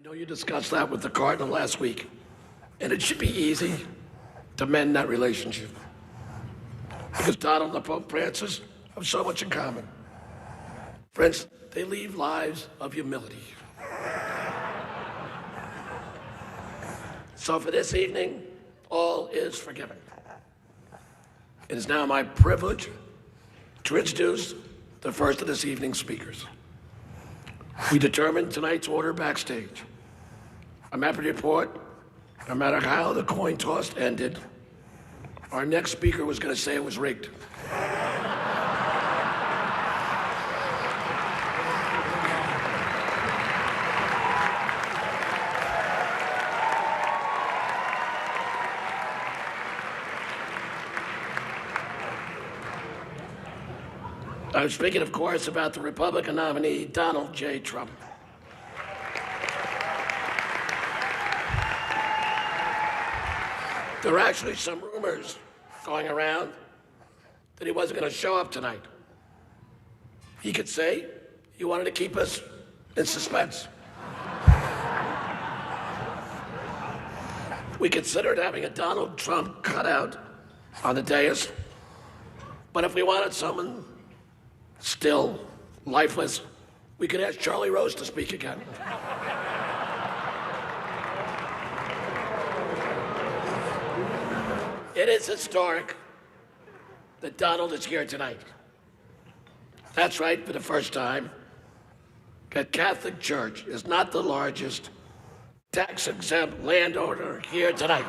know you discussed that with the Cardinal last week, and it should be easy to mend that relationship. Because Donald and Pope Francis have so much in common. Friends, they lead lives of humility. So for this evening, all is forgiven. It is now my privilege to introduce the first of this evening's speakers. We determined tonight's order backstage. I'm happy to report, no matter how the coin toss ended, our next speaker was going to say it was rigged. I'm speaking, of course, about the Republican nominee, Donald J. Trump. There are actually some rumors going around that he wasn't going to show up tonight. He could say he wanted to keep us in suspense. We considered having a Donald Trump cutout on the dais, but if we wanted someone still lifeless, we could ask Charlie Rose to speak again. It is historic that Donald is here tonight. That's right, for the first time, the Catholic Church is not the largest tax-exempt landowner here tonight.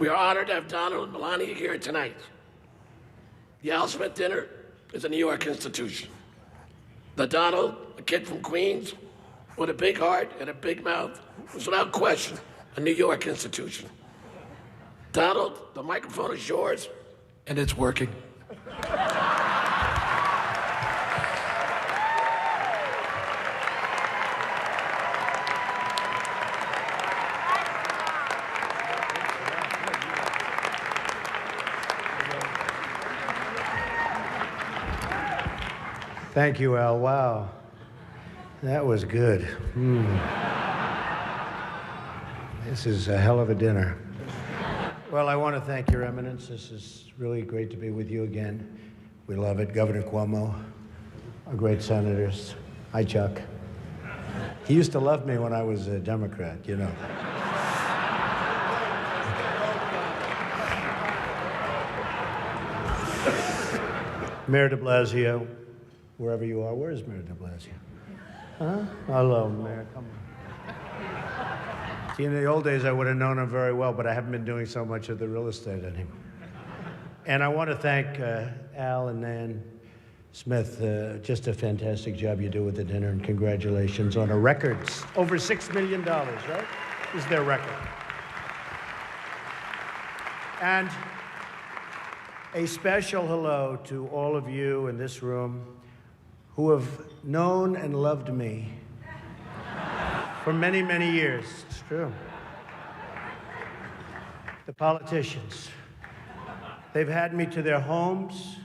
We are honored to have Donald and Melania here tonight. The Al Smith dinner is a New York institution. The Donald, a kid from Queens, with a big heart and a big mouth, was without question a New York institution. Donald, the microphone is yours, and it's working. Thank you, Al. Wow. That was good. This is a hell of a dinner. Well, I want to thank Your Eminence. This is really great to be with you again. We love it. Governor Cuomo, our great senators. Hi, Chuck. He used to love me when I was a Democrat, you know. Mayor de Blasio, wherever you are. Where is Mayor de Blasio? Huh? Hello, Mayor. Come on. See, in the old days, I would have known him very well, but I haven't been doing so much of the real estate anymore. And I want to thank Al and Nan Smith. Just a fantastic job you do with the dinner, and congratulations on a record. Over $6 million, right? Is their record. And a special hello to all of you in this room who have known and loved me for many, many years. It's true. The politicians. They've had me to their homes.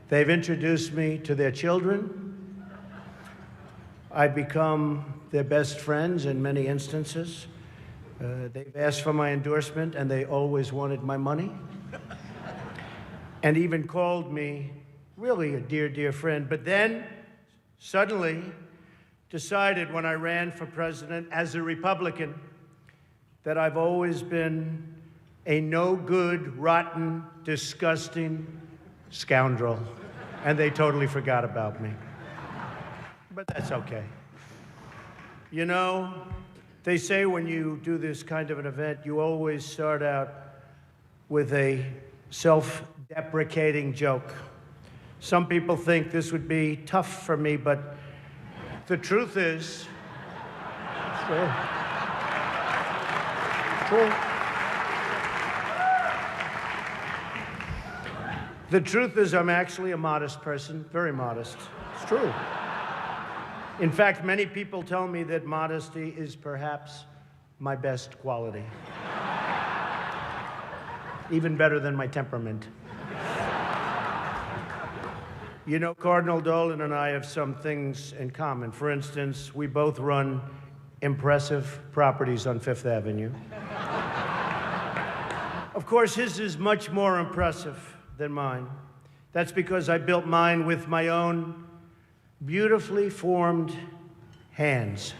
They've introduced me to their children. I've become their best friends in many instances. They've asked for my endorsement, and they always wanted my money. And even called me really a dear, dear friend. But then, suddenly, decided when I ran for president as a Republican that I've always been a no-good, rotten, disgusting scoundrel. And they totally forgot about me. But that's okay. You know, they say when you do this kind of an event, you always start out with a self-deprecating joke. Some people think this would be tough for me, but the truth is, it's true. It's true. The truth is I'm actually a modest person, very modest. It's true. In fact, many people tell me that modesty is perhaps my best quality. Even better than my temperament. You know, Cardinal Dolan and I have some things in common. For instance, we both run impressive properties on Fifth Avenue. Of course, his is much more impressive than mine. That's because I built mine with my own beautifully formed hands.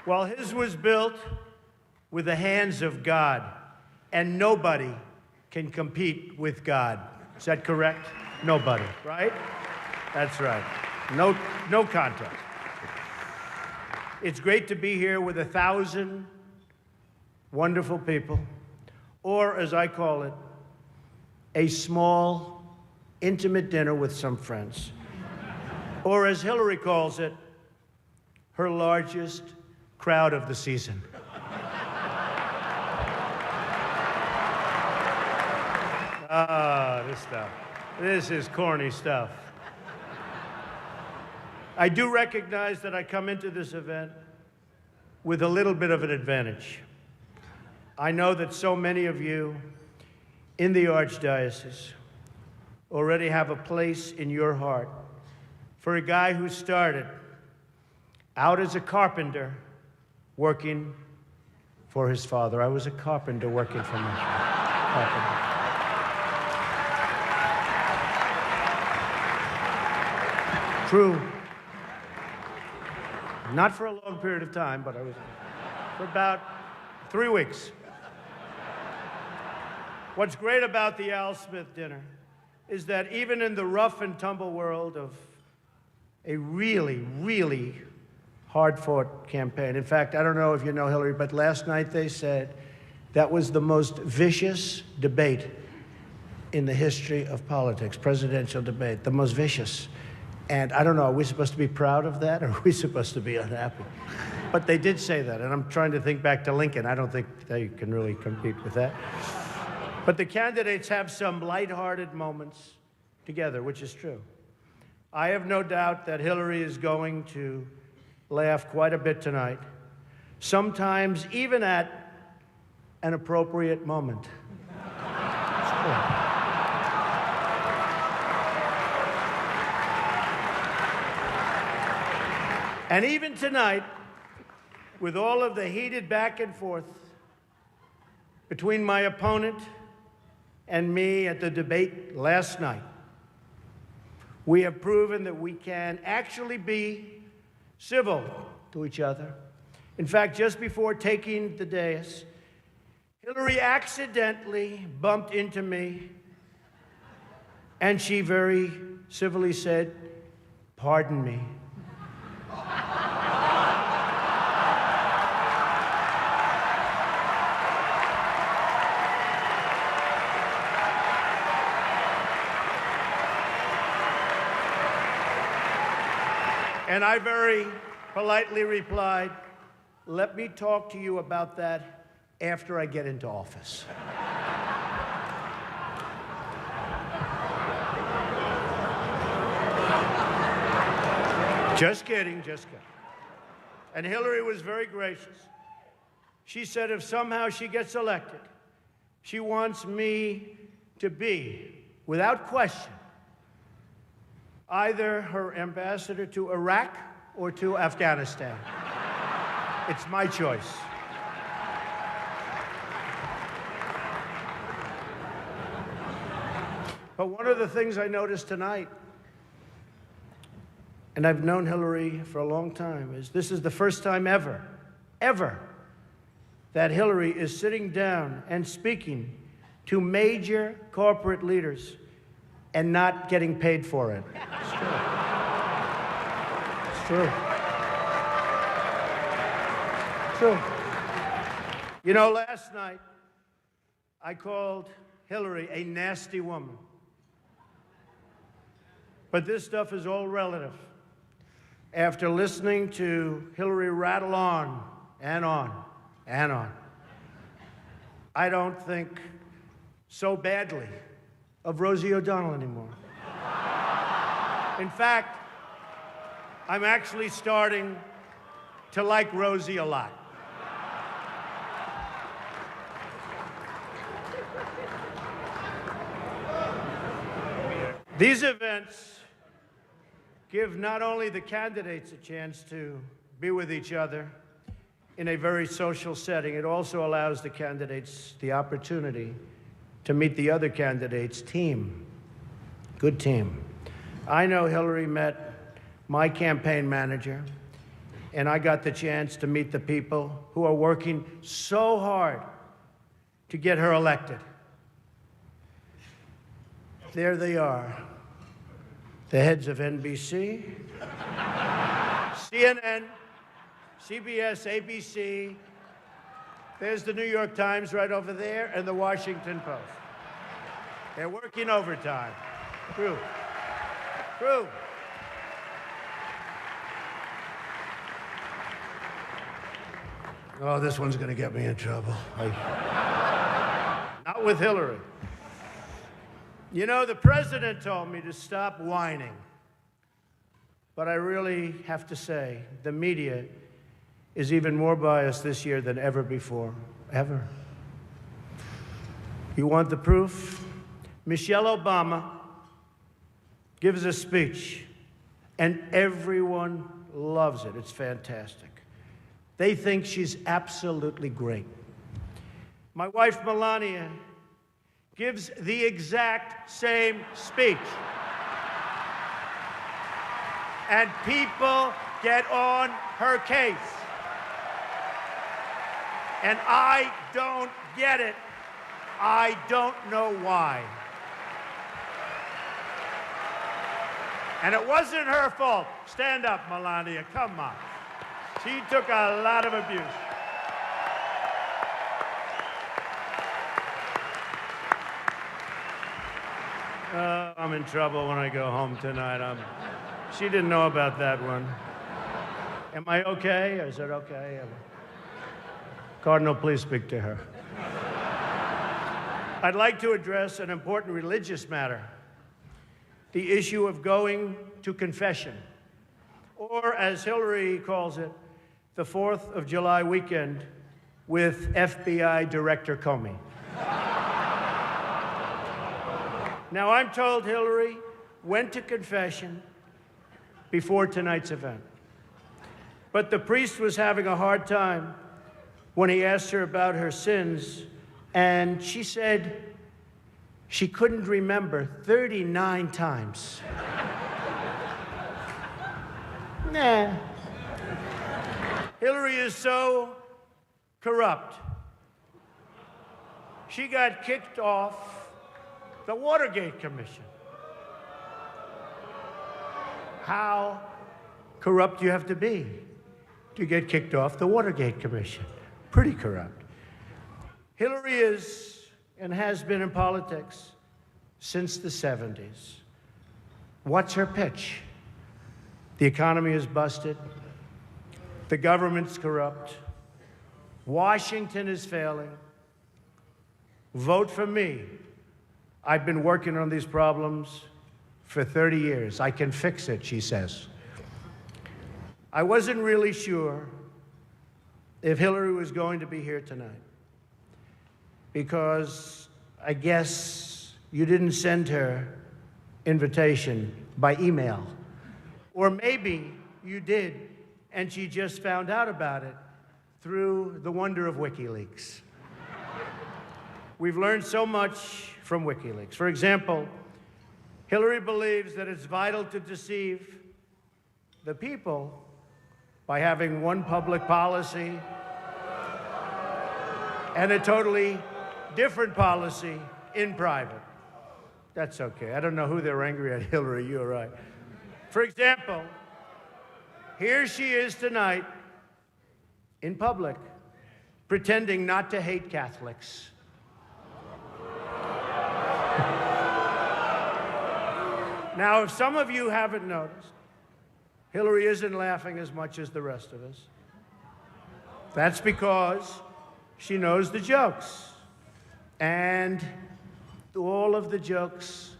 While his was built with the hands of God, and nobody can compete with God. Is that correct? Nobody, right? That's right. No contest. It's great to be here with 1,000 wonderful people, or as I call it, a small, intimate dinner with some friends. Or as Hillary calls it, her largest crowd of the season. This stuff. This is corny stuff. I do recognize that I come into this event with a little bit of an advantage. I know that so many of you in the Archdiocese already have a place in your heart for a guy who started out as a carpenter working for his father. I was a carpenter working for my father. True. Not for a long period of time, but I was for about 3 weeks. What's great about the Al Smith dinner is that even in the rough and tumble world of a really, really hard-fought campaign. In fact, I don't know if you know Hillary, but last night they said that was the most vicious debate in the history of politics, presidential debate, the most vicious. And I don't know, are we supposed to be proud of that, or are we supposed to be unhappy? But they did say that, and I'm trying to think back to Lincoln. I don't think they can really compete with that. But the candidates have some lighthearted moments together, which is true. I have no doubt that Hillary is going to laugh quite a bit tonight, sometimes even at an appropriate moment. It's true. And even tonight, with all of the heated back and forth between my opponent and me at the debate last night, we have proven that we can actually be civil to each other. In fact, just before taking the dais, Hillary accidentally bumped into me, and she very civilly said, "Pardon me." And I very politely replied, "Let me talk to you about that after I get into office." Just kidding, just kidding. And Hillary was very gracious. She said if somehow she gets elected, she wants me to be, without question, either her ambassador to Iraq or to Afghanistan. It's my choice. But one of the things I noticed tonight, and I've known Hillary for a long time, is this is the first time ever, that Hillary is sitting down and speaking to major corporate leaders and not getting paid for it. It's true. It's true. It's true. You know, last night, I called Hillary a nasty woman. But this stuff is all relative. After listening to Hillary rattle on and on and on, I don't think so badly of Rosie O'Donnell anymore. In fact, I'm actually starting to like Rosie a lot. These events give not only the candidates a chance to be with each other in a very social setting, it also allows the candidates the opportunity to meet the other candidates' team. Good team. I know Hillary met my campaign manager, and I got the chance to meet the people who are working so hard to get her elected. There they are, the heads of NBC, CNN, CBS, ABC. There's the New York Times right over there, and the Washington Post. They're working overtime. True. Oh, this one's going to get me in trouble. Not with Hillary. You know, the president told me to stop whining. But I really have to say, the media is even more biased this year than ever before. Ever. You want the proof? Michelle Obama gives a speech, and everyone loves it. It's fantastic. They think she's absolutely great. My wife, Melania, gives the exact same speech. And people get on her case. And I don't get it. I don't know why. And it wasn't her fault. Stand up, Melania. Come on. She took a lot of abuse. I'm in trouble when I go home tonight. She didn't know about that one. Am I okay? Is it okay? Cardinal, please speak to her. I'd like to address an important religious matter, the issue of going to confession, or as Hillary calls it, the 4th of July weekend with FBI Director Comey. Now, I'm told Hillary went to confession before tonight's event. But the priest was having a hard time when he asked her about her sins, and she said she couldn't remember 39 times. Nah. Hillary is so corrupt. She got kicked off the Watergate Commission. How corrupt do you have to be to get kicked off the Watergate Commission? Pretty corrupt. Hillary is and has been in politics since the 70s. What's her pitch? The economy is busted. The government's corrupt. Washington is failing. Vote for me. I've been working on these problems for 30 years. I can fix it, she says. I wasn't really sure if Hillary was going to be here tonight because I guess you didn't send her invitation by email. Or maybe you did, and she just found out about it through the wonder of WikiLeaks. We've learned so much from WikiLeaks. For example, Hillary believes that it's vital to deceive the people by having one public policy and a totally different policy in private. That's okay. I don't know who they're angry at, Hillary, you're right. For example, here she is tonight in public pretending not to hate Catholics. Now, if some of you haven't noticed, Hillary isn't laughing as much as the rest of us. That's because she knows the jokes. And all of the jokes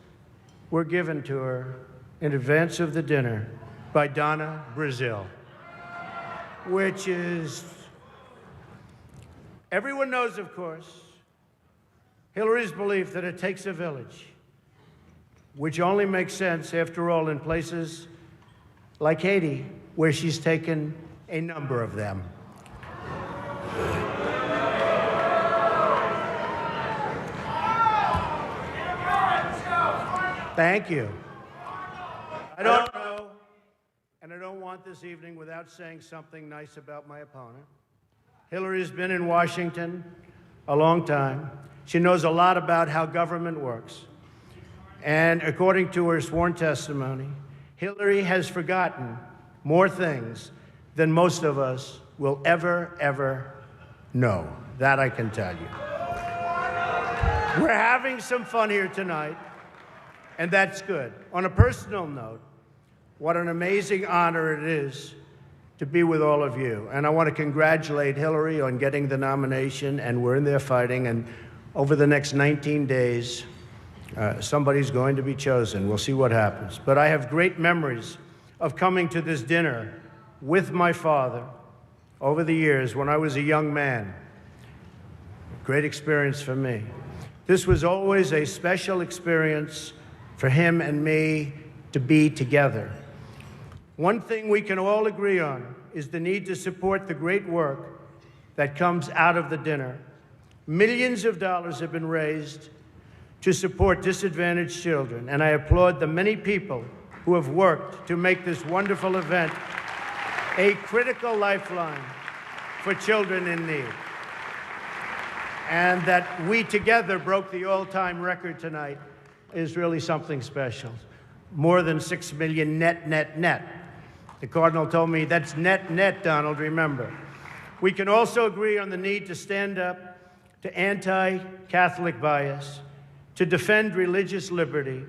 were given to her in advance of the dinner by Donna Brazil, which is, everyone knows, of course, Hillary's belief that it takes a village which only makes sense, after all, in places like Haiti, where she's taken a number of them. Thank you. I don't know, and I don't want this evening without saying something nice about my opponent. Hillary's been in Washington a long time. She knows a lot about how government works. And according to her sworn testimony, Hillary has forgotten more things than most of us will ever know. That I can tell you. We're having some fun here tonight, and that's good. On a personal note, what an amazing honor it is to be with all of you. And I want to congratulate Hillary on getting the nomination, and we're in there fighting, and over the next 19 days, somebody's going to be chosen. We'll see what happens. But I have great memories of coming to this dinner with my father over the years when I was a young man. Great experience for me. This was always a special experience for him and me to be together. One thing we can all agree on is the need to support the great work that comes out of the dinner. Millions of dollars have been raised to support disadvantaged children, and I applaud the many people who have worked to make this wonderful event a critical lifeline for children in need. And that we together broke the all-time record tonight is really something special. More than 6 million net. The Cardinal told me that's net, Donald, remember. We can also agree on the need to stand up to anti-Catholic bias, to defend religious liberty,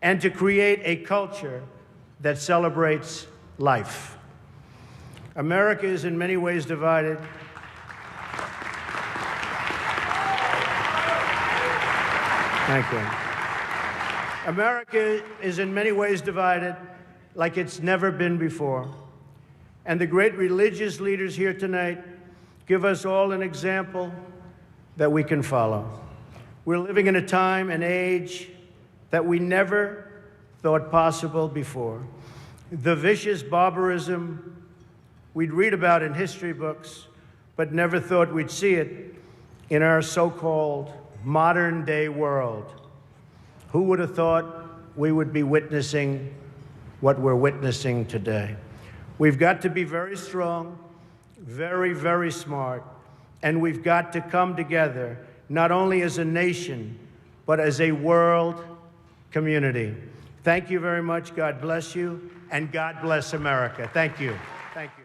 and to create a culture that celebrates life. America is in many ways divided. Thank you. America is in many ways divided like it's never been before. And the great religious leaders here tonight give us all an example that we can follow. We're living in a time and age that we never thought possible before. The vicious barbarism we'd read about in history books, but never thought we'd see it in our so-called modern-day world. Who would have thought we would be witnessing what we're witnessing today? We've got to be very strong, very smart, and we've got to come together, not only as a nation, but as a world community. Thank you very much. God bless you, and God bless America. Thank you. Thank you.